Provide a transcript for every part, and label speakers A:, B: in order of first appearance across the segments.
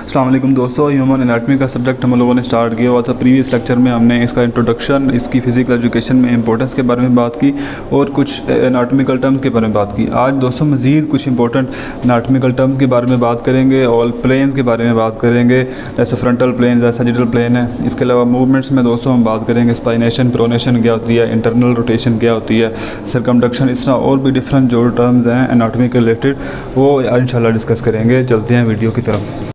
A: अस्सलाम वालेकुम दोस्तों, ह्यूमन एनाटॉमी का सब्जेक्ट हम लोगों ने स्टार्ट किया हुआ था। प्रीवियस लेक्चर में हमने इसका इंट्रोडक्शन, इसकी फ़िज़िकल एजुकेशन में इंपॉर्टेंस के बारे में बात की और कुछ एनाटॉमिकल टर्म्स के बारे में बात की। आज दोस्तों मज़ीद कुछ इंपॉर्टेंट एनाटॉमिकल टर्म्स के बारे में बात करेंगे और प्लेन्स के बारे में बात करेंगे, जैसे फ्रंटल प्लेन है, सैजिटल प्लेन है। इसके अलावा मूवमेंट्स में दोस्तों हम बात करेंगे स्पाइनेशन, प्रोनेशन क्या होती है, इंटरनल रोटेशन क्या होती है, सरकमडक्शन, इस तरह और भी डिफरेंट जो टर्म्स हैं एनाटॉमी के रिलेटेड वो इंशाल्लाह डिस्कस करेंगे। चलते हैं वीडियो की तरफ।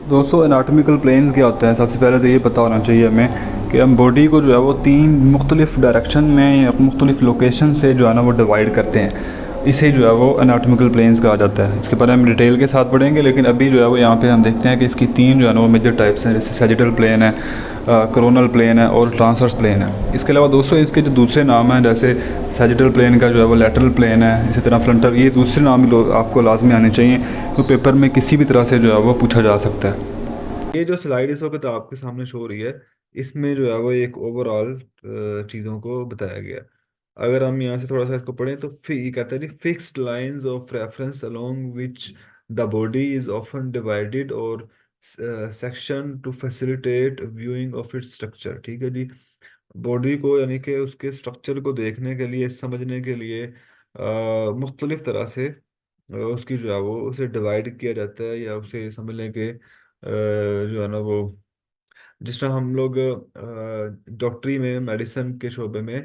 A: दोस्तों एनाटॉमिकल प्लेन्स क्या होते हैं, सबसे पहले तो ये पता होना चाहिए हमें कि हम बॉडी को जो है वो तीन मुख्तलिफ़ डायरेक्शन में या मुख्तलिफ़ लोकेशन से जो है ना वो डिवाइड करते हैं। इसे जो है वो एनाटॉमिकल प्लेन्स कहा जाता है। इसके बारे में हम डिटेल के साथ पढ़ेंगे, लेकिन अभी जो है वो यहाँ पे हम देखते हैं कि इसकी तीन जो है ना वो मेजर टाइप्स हैं, जैसे सैजिटल प्लेन है, कोरोनल प्लेन है और ट्रांसवर्स प्लेन है। इसके अलावा दोस्तों इसके जो दूसरे नाम हैं, जैसे सैजिटल प्लेन का जो है वो लैटरल प्लेन है, इसी तरह फ्रंटल, ये दूसरे नाम भी आपको लाजमी आने चाहिए, तो पेपर में किसी भी तरह से जो है वो पूछा जा सकता है। ये जो स्लाइड इस वक्त आपके सामने शो हो रही है, इसमें जो है वो एक ओवरऑल चीज़ों को बताया गया है। अगर हम यहाँ से थोड़ा सा इसको पढ़ें तो ये कहता है जी, fixed lines of reference along which the body is often divided और section to facilitate viewing of its structure. ठीक है जी, बॉडी को यानी कि उसके स्ट्रक्चर को देखने के लिए, समझने के लिए मुख्तलिफ तरह से उसकी जो है वो उसे डिवाइड किया जाता है, या उसे समझ लें कि जो है ना वो, जिस तरह हम लोग डॉक्टरी में, मेडिसिन के शोबे में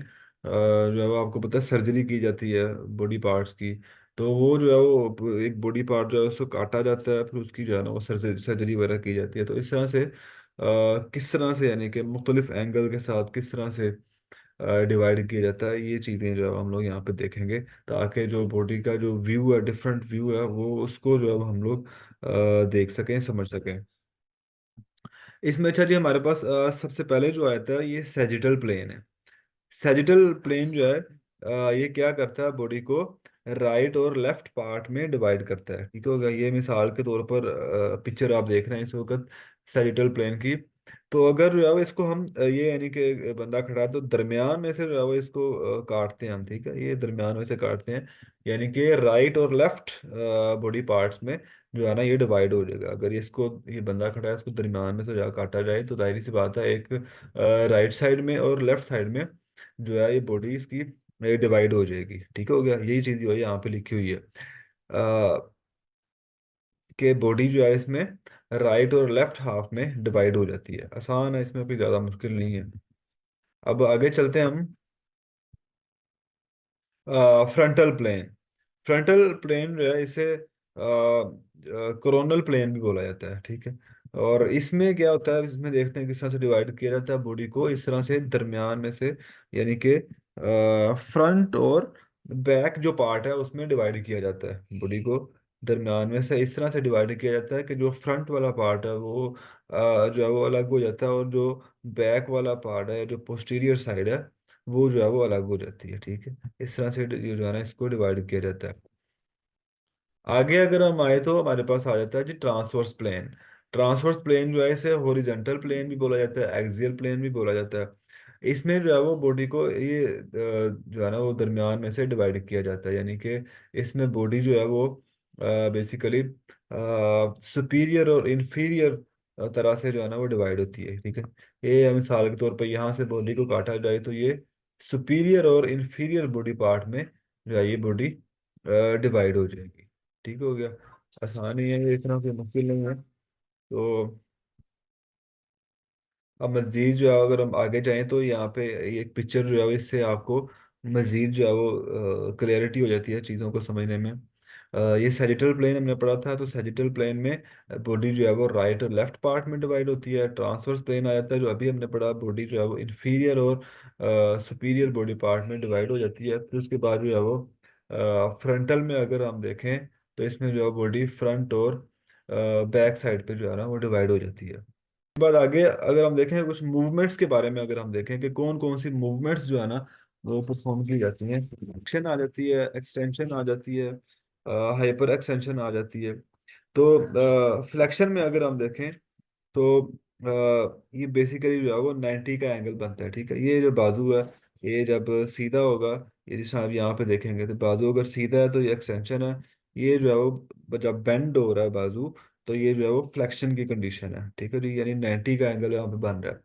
A: जो है वो आपको पता है सर्जरी की जाती है बॉडी पार्ट्स की। तो वो जो है वो एक बॉडी पार्ट जो है उसको काटा जाता है, फिर उसकी जो है ना वो सर्जरी वगैरह की जाती है। तो इस तरह से किस तरह से यानी कि मुख्तलिफ एंगल के साथ किस तरह से डिवाइड किया जाता है, ये चीज़ें जो है हम लोग यहाँ पे देखेंगे, ताकि जो बॉडी का जो व्यू है, डिफरेंट व्यू है, वो उसको जो है हम लोग देख सकें, समझ सकें। इसमें अच्छा जी हमारे पास सबसे पहले जो आता है ये सैजिटल प्लेन है। सैजिटल प्लेन जो है ये क्या करता है, बॉडी को राइट और लेफ्ट पार्ट में डिवाइड करता है। ठीक होगा, ये मिसाल के तौर पर पिक्चर आप देख रहे हैं इस वक्त सैजिटल प्लेन की। तो अगर जो है वो इसको हम ये यानी कि बंदा खड़ा है तो दरमियान में से जो है वो इसको काटते हैं हम। ठीक है, ये दरमियान में से काटते हैं, यानी कि राइट और लेफ्ट बॉडी पार्ट्स में जो है ना ये डिवाइड हो जाएगा। अगर इसको, ये बंदा खड़ा है, इसको दरमियान में से जा काटा जाए तो जाहिर सी बात है एक राइट साइड में और लेफ्ट साइड में जो है ये बॉडी इसकी डिवाइड हो जाएगी। ठीक हो गया, यही चीज़ जो है यहाँ पे लिखी हुई है कि बॉडी जो है इसमें राइट और लेफ्ट हाफ में डिवाइड हो जाती है। आसान है, इसमें कोई ज़्यादा मुश्किल नहीं है। अब आगे चलते हैं हम फ्रंटल प्लेन। फ्रंटल प्लेन जो है इसे कोरोनल प्लेन भी बोला जाता है। ठीक है, और इसमें क्या होता है, इसमें देखते हैं किस तरह से डिवाइड किया जाता है बॉडी को, इस तरह से दरमियान में से, यानी कि फ्रंट और बैक जो पार्ट है उसमें डिवाइड किया जाता है बॉडी को। दरमियान में से इस तरह से डिवाइड किया जाता है कि जो फ्रंट वाला पार्ट है वो जो है वो अलग हो जाता है, और जो बैक वाला पार्ट है, जो पोस्टीरियर साइड है, वो जो है वो अलग हो जाती है। ठीक है, इस तरह से ये जो है ना इसको डिवाइड किया जाता है। आगे अगर हम आए तो हमारे पास आ जाता है जी ट्रांसवर्स प्लेन। ट्रांसवर्स प्लेन जो है इसे हॉरिजॉन्टल प्लेन भी बोला जाता है, एक्सियल प्लेन भी बोला जाता है। इसमें जो है वो बॉडी को ये जो है ना वो दरमियान में से डिवाइड किया जाता है, यानी कि इसमें बॉडी जो है वो बेसिकली सुपीरियर और इंफीरियर तरह से जो है ना वो डिवाइड होती है। ठीक है, ये मिसाल के तौर पर यहाँ से बॉडी को काटा जाए तो ये सुपीरियर और इंफीरियर बॉडी पार्ट में जो है ये बॉडी डिवाइड हो जाएगी। ठीक हो गया, आसान ही है, ये इतना कोई मुश्किल नहीं है। तो अब मज़ीद जो है अगर हम आगे जाएं तो यहाँ पे ये एक पिक्चर जो है वो इससे आपको मज़ीद जो है वो क्लियरिटी हो जाती है चीज़ों को समझने में। ये सैजिटल प्लेन हमने पढ़ा था, तो सैजिटल प्लेन में बॉडी जो है वो राइट और लेफ्ट पार्ट में डिवाइड होती है। ट्रांसवर्स प्लेन आ जाता है जो अभी हमने पढ़ा, बॉडी जो है वो इंफीरियर और सुपीरियर बॉडी पार्ट में डिवाइड हो जाती है। फिर उसके बाद जो है वो फ्रंटल में अगर हम देखें तो इसमें जो है बॉडी फ्रंट और बैक साइड पे जो है ना वो डिवाइड हो जाती है। बाद आगे अगर हम देखें कुछ मूवमेंट्स के बारे में, अगर हम देखें कि कौन कौन सी मूवमेंट्स जो है ना वो परफॉर्म की जाती हैं, एक्शन आ जाती है, एक्सटेंशन आ जाती है, हाइपर एक्सटेंशन आ जाती है। तो फ्लेक्शन में अगर हम देखें तो ये बेसिकली जो है वो 90 का एंगल बनता है। ठीक है, ये जो बाजू है ये जब सीधा होगा, ये जैसे आप यहाँ पे देखेंगे तो बाजू अगर सीधा है तो ये एक्सटेंशन है। ये जो है वो जब बेंड हो रहा है बाजू,
B: तो ये जो है वो फ्लेक्शन की कंडीशन है, ठीक है जी, यानी 90 का एंगल यहाँ पे बन रहा है।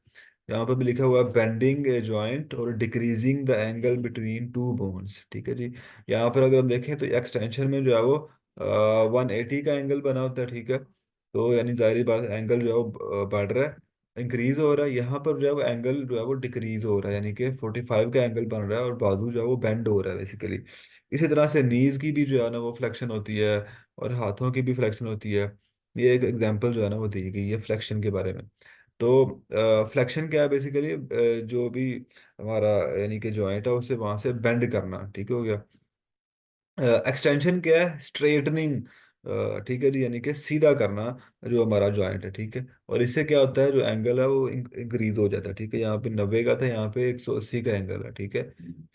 B: यहाँ पे भी लिखा हुआ है बेंडिंग ए जॉइंट और decreasing the angle between two bones, ठीक है जी। यहाँ पर अगर हम देखें तो एक्सटेंशन में जो है वो 180 का एंगल बना होता है, ठीक है। तो यानी जाहिर बात एंगल जो है वो बढ़ रहा है, इंक्रीज हो रहा है। यहाँ पर जो है वो एंगल जो है वो डिक्रीज हो रहा है, यानी कि 45 का एंगल बन रहा है और बाजू जो है वो बेंड हो रहा है बेसिकली। इसी तरह से नीज की भी जो है ना वो फ्लेक्शन होती है, और हाथों की भी फ्लेक्शन होती है। ये एक एग्जांपल जो है ना वो दी गई है फ्लेक्शन के बारे में। तो फ्लेक्शन क्या है बेसिकली, जो भी हमारा यानी कि जॉइंट है उसे वहां से बेंड करना, ठीक हो गया। एक्सटेंशन क्या है, स्ट्रेटनिंग, ठीक है जी, यानी कि सीधा करना जो हमारा जॉइंट है, ठीक है। और इससे क्या होता है, जो एंगल है वो इंक्रीज हो जाता है, ठीक है। यहाँ पे 90 का था, यहाँ पे 180 का एंगल है, ठीक है।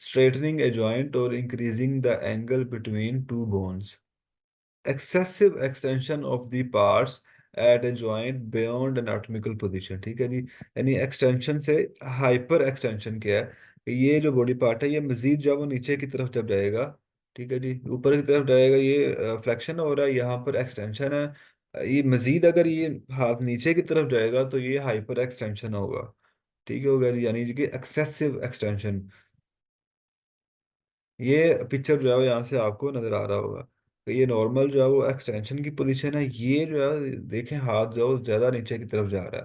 B: स्ट्रेटनिंग ए जॉइंट और increasing the angle between two bones, excessive extension of the parts at a joint beyond anatomical position, ठीक है जी। यानी एक्सटेंशन से हाइपर एक्सटेंशन क्या है कि ये जो बॉडी पार्ट है ये मजीद जब वो नीचे की तरफ जब जाएगा, ठीक है जी, ऊपर की तरफ जाएगा, ये फ्लेक्शन हो रहा है, यहाँ पर एक्सटेंशन है। ये मजीद अगर ये हाथ नीचे की तरफ जाएगा तो ये हाइपर एक्सटेंशन होगा, ठीक है होगा, यानी कि एक्सेसिव एक्सटेंशन। ये पिक्चर जो है वो यहाँ से आपको नजर आ रहा होगा। तो ये नॉर्मल जो है वो एक्सटेंशन की पोजीशन है, ये जो है देखें हाथ जो है वो ज्यादा नीचे की तरफ जा रहा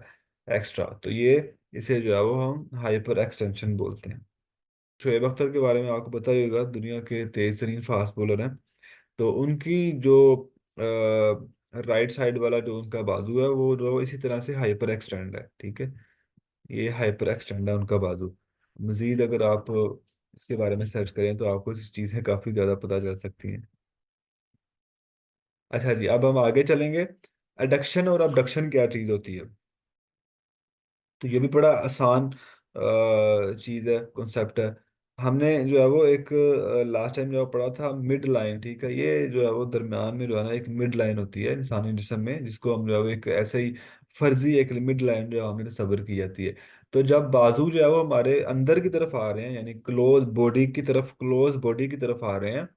B: है एक्स्ट्रा, तो ये इसे जो है वो हम हाइपर एक्सटेंशन बोलते हैं। शोएब अख्तर के बारे में आपको पता ही होगा, दुनिया के तेज तरीन फास्ट बॉलर हैं। तो उनकी जो राइट साइड वाला जो उनका बाजू है वो जो इसी तरह से हाइपर एक्सटेंड है, ठीक है। ये हाइपर एक्सटेंड है उनका बाजू। मजीद अगर आप इसके बारे में सर्च करें तो आपको इस चीज़ें काफ़ी ज़्यादा पता चल सकती हैं। अच्छा जी, अब हम आगे चलेंगे। एडक्शन और अबडक्शन क्या चीज़ होती है। तो ये भी बड़ा आसान चीज़ है, कॉन्सेप्ट है। हमने जो है वो एक लास्ट टाइम जो पढ़ा था मिड लाइन, ठीक है। ये जो है वो दरम्यान में जो है ना एक मिड लाइन होती है इंसानी जिस्म में, जिसको हम जो है वो एक ऐसे ही फर्जी एक मिड लाइन जो है हमने तस्वर की जाती है। तो जब बाजू जो है वो हमारे अंदर की तरफ आ रहे हैं, यानी क्लोज बॉडी की तरफ, क्लोज बॉडी की तरफ आ रहे हैं,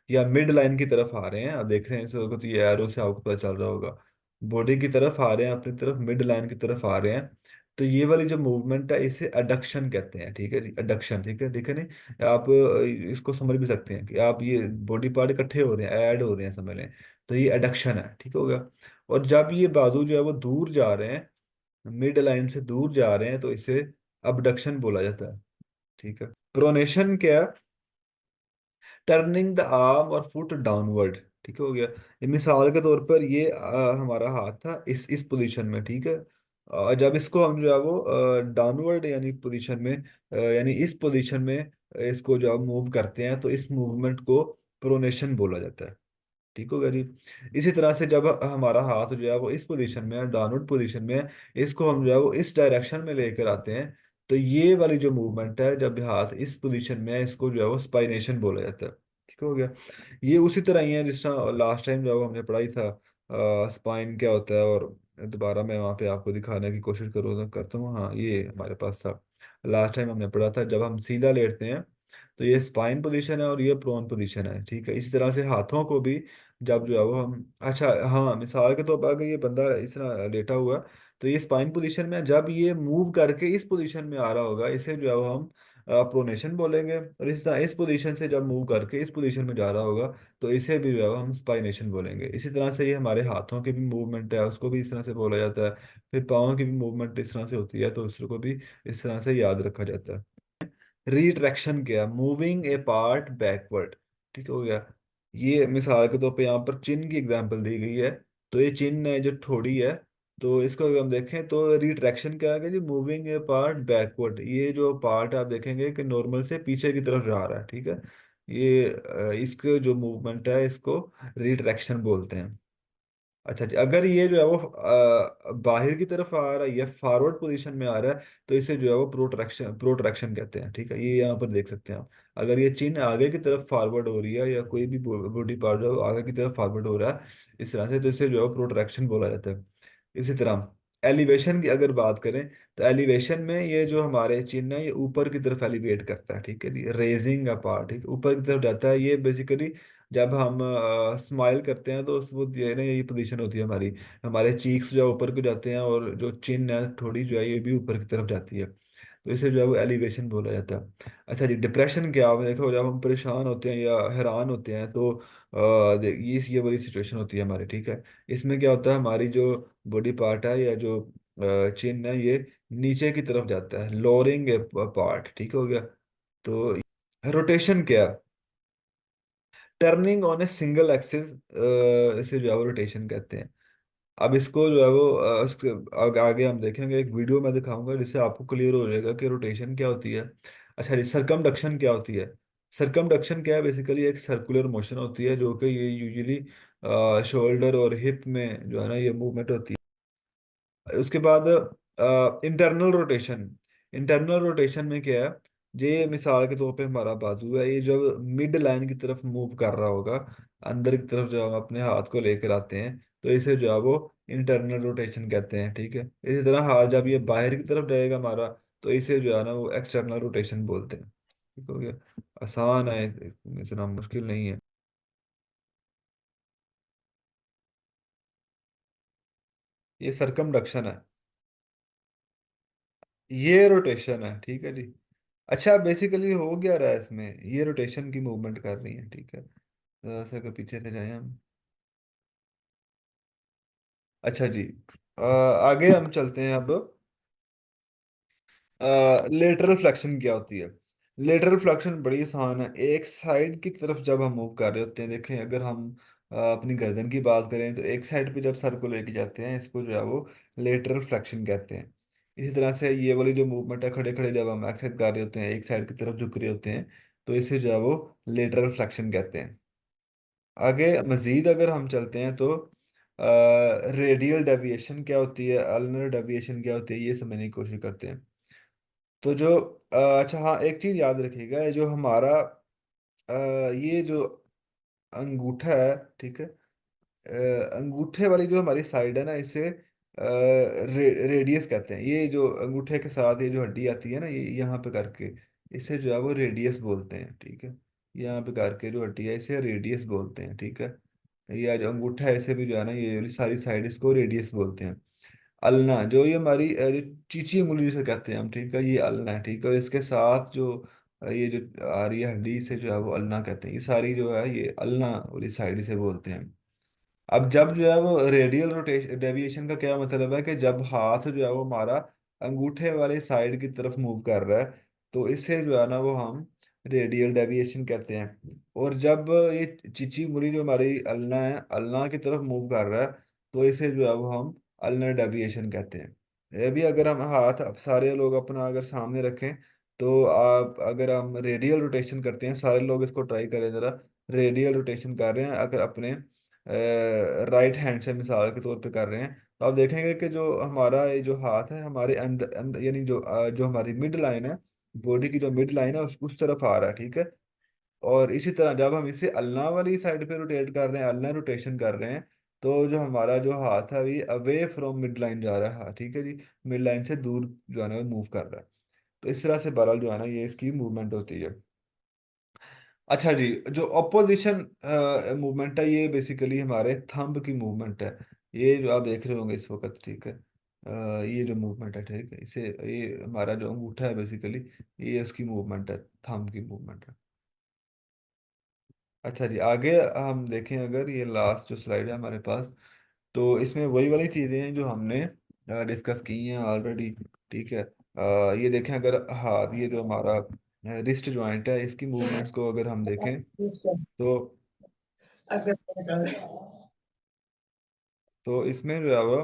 B: या मिड लाइन की तरफ आ रहे हैं, आप देख रहे हैं इसको, तो ये एरो से आपको पता चल रहा होगा। बॉडी की तरफ आ रहे हैं, अपनी तरफ मिड लाइन की तरफ आ रहे हैं, तो ये वाली जो मूवमेंट है इसे अडक्शन कहते हैं, ठीक है जी, अडक्शन, ठीक है। ठीक है नहीं, आप इसको समझ भी सकते हैं कि आप ये बॉडी पार्ट इकट्ठे हो रहे हैं, ऐड हो रहे हैं, समझ लें, तो ये अडक्शन है, ठीक हो गया। और जब ये बाजू जो है वो दूर जा रहे हैं, मिड लाइन से दूर जा रहे हैं, तो इसे अबडक्शन बोला जाता है, ठीक है। प्रोनेशन क्या है, टर्निंग द आर्म और फुट डाउनवर्ड, ठीक हो गया। ये मिसाल के तौर पर ये हमारा हाथ था इस पोजीशन में, ठीक है। जब इसको हम जो है वो डाउनवर्ड यानी पोजीशन में, यानी इस पोजीशन में इसको जब मूव करते हैं तो इस मूवमेंट को प्रोनेशन बोला जाता है, ठीक हो गया जी। इसी तरह से जब हमारा हाथ जो है वो इस पोजीशन में है, डाउनवर्ड पोजीशन में है, इसको हम जो है वो इस डायरेक्शन में लेकर आते हैं, तो ये वाली जो मूवमेंट है जब हाथ इस पोजीशन में है, इसको जो है वो स्पाइनेशन बोला जाता है, ठीक हो गया। ये उसी तरह ही है जिस तरह लास्ट टाइम जब हमने पढ़ाई था स्पाइन क्या होता है, और दोबारा मैं वहाँ पे आपको दिखाने की कोशिश करूँ करता हूँ। हाँ, ये हमारे पास था, लास्ट टाइम हमने पढ़ा था, जब हम सीधा लेटते हैं तो ये स्पाइन पोजीशन है और ये प्रोन पोजीशन है, ठीक है। इसी तरह से हाथों को भी जब जो है वो हम, अच्छा हाँ, मिसाल के तौर पर अगर ये बंदा इस तरह लेटा हुआ है, तो ये स्पाइन पोजीशन में है, जब ये मूव करके इस पोजीशन में आ रहा होगा इसे जो है वो हम प्रोनेशन बोलेंगे, और इस तरह इस पोजीशन से जब मूव करके इस पोजीशन में जा रहा होगा तो इसे भी जो है वो हम स्पाइनेशन बोलेंगे। इसी तरह से ये हमारे हाथों की भी मूवमेंट है, उसको भी इस तरह से बोला जाता है। फिर पाँव की भी मूवमेंट इस तरह से होती है, तो उसको भी इस तरह से याद रखा जाता है। रिट्रैक्शन क्या, मूविंग ए पार्ट बैकवर्ड, ठीक हो गया। ये मिसाल के तौर पे यहाँ पर चिन की एग्जांपल दी गई है, तो ये चिन है जो ठोड़ी है, तो इसको अगर हम देखें तो रिट्रैक्शन क्या है जी, मूविंग ए पार्ट बैकवर्ड, ये जो पार्ट आप देखेंगे कि नॉर्मल से पीछे की तरफ जा रहा है, ठीक है। ये इसके जो मूवमेंट है इसको रिट्रैक्शन बोलते हैं। अच्छा जी, अगर ये जो है वो बाहर की तरफ आ रहा है या फॉरवर्ड पोजीशन में आ रहा है, तो इसे जो है वो प्रोट्रैक्शन प्रोट्रैक्शन कहते हैं, ठीक है। ये यहाँ पर देख सकते हैं आप, अगर ये चिन्ह आगे की तरफ फॉरवर्ड हो रही है या कोई भी बॉडी पार्ट जो है वो आगे की तरफ फॉरवर्ड हो रहा है इस तरह से, तो इसे जो है प्रोट्रैक्शन बोला जाता है। इसी तरह एलिवेशन की अगर बात करें, तो एलिवेशन में ये जो हमारे चिन्ह है ये ऊपर की तरफ एलिवेट करता है, ठीक है जी, रेजिंग अ पार्ट, ठीक है, ऊपर की तरफ जाता है ये बेसिकली। जब हम स्माइल करते हैं तो वो ये ना यही पोजीशन होती है हमारी, हमारे चीक्स जो ऊपर को जाते हैं और जो चिन है थोड़ी जो है ये भी ऊपर की तरफ जाती है, तो इसे जो है वो एलिवेशन बोला जाता है। अच्छा जी, डिप्रेशन क्या, आप देखो जब हम परेशान होते हैं या हैरान होते हैं तो ये वाली सिचुएशन होती है हमारी, ठीक है। इसमें क्या होता है, हमारी जो बॉडी पार्ट है या जो चिन है ये नीचे की तरफ जाता है, लोअरिंग पार्ट, ठीक हो गया। तो रोटेशन क्या, turning on a single axis, इसे जो है वो रोटेशन कहते हैं। अब इसको जो है वो उसके आगे हम देखेंगे, एक वीडियो में दिखाऊंगा जिससे आपको क्लियर हो जाएगा कि रोटेशन क्या होती है। अच्छा जी, सरकमडक्शन क्या होती है। सरकमडक्शन क्या है, बेसिकली एक सर्कुलर मोशन होती है जो कि ये यूजुअली शोल्डर और हिप में जो है ना ये मूवमेंट होती है। उसके बाद इंटरनल रोटेशन, इंटरनल रोटेशन में क्या है, ये मिसाल के तौर पे हमारा बाजू है, ये जब मिड लाइन की तरफ मूव कर रहा होगा, अंदर की तरफ जब हम अपने हाथ को लेकर आते हैं तो इसे जो है वो इंटरनल रोटेशन कहते हैं, ठीक है। इसी तरह हाथ जब ये बाहर की तरफ जाएगा हमारा तो इसे जो है ना वो एक्सटर्नल रोटेशन बोलते हैं, ठीक हो गया। आसान है, इतना मुश्किल नहीं है। ये सरकमडक्शन है, ये रोटेशन है, ठीक है जी। अच्छा, बेसिकली हो क्या रहा है इसमें, ये रोटेशन की मूवमेंट कर रही है, ठीक है। थोड़ा सा अगर पीछे से जाए हम। अच्छा जी, आगे हम चलते हैं अब। लेटरल फ्लेक्शन क्या होती है। लेटरल फ्लेक्शन बड़ी आसान है, एक साइड की तरफ जब हम मूव कर रहे होते हैं, देखें अगर हम अपनी गर्दन की बात करें तो एक साइड पे जब सर को लेके जाते हैं इसको जो है वो लेटरल फ्लेक्शन कहते हैं। इसी तरह से ये वाली जो मूवमेंट है, खड़े खड़े जब हम एक्सरसाइज कर रहे होते हैं एक साइड की तरफ झुक रहे होते हैं, तो इसे जो है वो लेटरल फ्लेक्शन कहते हैं। आगे मजीद अगर हम चलते हैं तो रेडियल डेविएशन क्या होती है, अल्नर डेविएशन क्या होती है, ये समझने की कोशिश करते हैं। तो जो अच्छा हाँ, एक चीज याद रखिएगा, ये जो हमारा ये जो अंगूठा है, ठीक है, अंगूठे वाली जो हमारी साइड है ना इसे रेडियस कहते हैं। ये जो अंगूठे के साथ ये जो हड्डी आती है ना ये यहाँ पे करके, इसे जो है वो रेडियस बोलते हैं, ठीक है। यहाँ पे करके जो हड्डी है इसे रेडियस बोलते हैं, ठीक है। ये जो अंगूठा है इसे भी जो है ना ये वाली सारी साइड इसको रेडियस बोलते हैं। अल्ना जो ये हमारी जो चीची उंगली जिसे कहते हैं हम, ठीक है, ये अल्ना है, ठीक है। और इसके साथ जो ये जो आ रही है हड्डी से जो है वो अल्ना कहते हैं, ये सारी जो है ये अल्ना वाली साइड इसे बोलते हैं। अब जब जो है वो रेडियल रोटेशन डेविएशन का क्या मतलब है कि जब हाथ जो है वो हमारा अंगूठे वाले साइड की तरफ मूव कर रहा है तो इसे जो है ना वो हम रेडियल डेविएशन कहते हैं। और जब ये चिची मुड़ी जो हमारी अल्ना है, अल्ना की तरफ मूव कर रहा है तो इसे जो है वो हम अल्नर डेविएशन कहते हैं। ये भी अगर हम हाथ अब सारे लोग अपना अगर सामने रखें तो आप अगर हम रेडियल रोटेशन करते हैं, सारे लोग इसको ट्राई करें ज़रा, रेडियल रोटेशन कर रहे हैं अगर अपने राइट हैंड से मिसाल के तौर पे कर रहे हैं तो आप देखेंगे कि जो हमारा ये जो हाथ है हमारे अंदर अंदर यानी जो हमारी मिड लाइन है, बॉडी की जो मिड लाइन है उस तरफ आ रहा है, ठीक है। और इसी तरह जब हम इसे अल्ना वाली साइड पे रोटेट कर रहे हैं, अल्ना रोटेशन कर रहे हैं, तो जो हमारा जो हाथ है ये अवे फ्रॉम मिड लाइन जा रहा है, हाँ ठीक है जी, मिड लाइन से दूर जो है ना मूव कर रहा है। तो इस तरह से बहरहाल जो है ना ये इसकी मूवमेंट होती है। अच्छा जी, जो ऑपोजिशन मूवमेंट है ये बेसिकली हमारे थंब की मूवमेंट है। ये जो आप देख रहे होंगे इस वक्त, ठीक है। ये जो मूवमेंट है, ठीक है, इसे ये हमारा जो अंगूठा है बेसिकली ये उसकी मूवमेंट है, थंब की मूवमेंट है। अच्छा जी, आगे हम देखें अगर ये लास्ट जो स्लाइड है हमारे पास, तो इसमें वही वाली चीज़ें हैं जो हमने डिस्कस की हैं ऑलरेडी, ठीक है। ये देखें अगर, हाँ, ये जो हमारा रिस्ट जॉइंट है इसकी मूवमेंट्स को अगर हम देखें तो इसमें जो है वो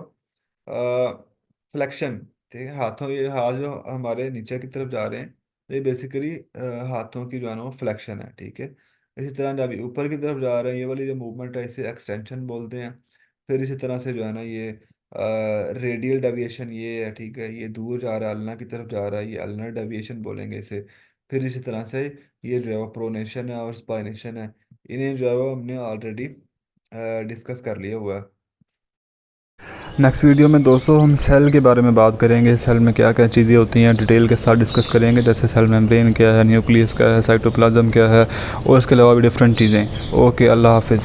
B: फ्लेक्शन, ठीक है, हाथों, ये हाथ जो हमारे नीचे की तरफ जा रहे हैं तो ये बेसिकली हाथों की जो है ना वो फ्लेक्शन है, ठीक है। इसी तरह जब ये ऊपर की तरफ जा रहे हैं ये वाली जो मूवमेंट है इसे एक्सटेंशन बोलते हैं। फिर इसी तरह से जो है ना ये रेडियल डेविएशन ये है, ठीक है, ये दूर जा रहा है अल्ना की तरफ जा रहा है, ये अल्नर डेविएशन बोलेंगे इसे। फिर इसी तरह से ये जो है वो प्रोनेशन है और स्पाइनेशन है, इन्हें जो है वो हमने ऑलरेडी डिस्कस कर लिया हुआ है।
A: नेक्स्ट वीडियो में दोस्तों हम सेल के बारे में बात करेंगे, सेल में क्या क्या चीज़ें होती हैं डिटेल के साथ डिस्कस करेंगे, जैसे सेल मेम्ब्रेन क्या है, न्यूक्लियस क्या है, साइटोप्लाज्म क्या है और इसके अलावा भी डिफरेंट चीज़ें। ओके, अल्लाह हाफिज़।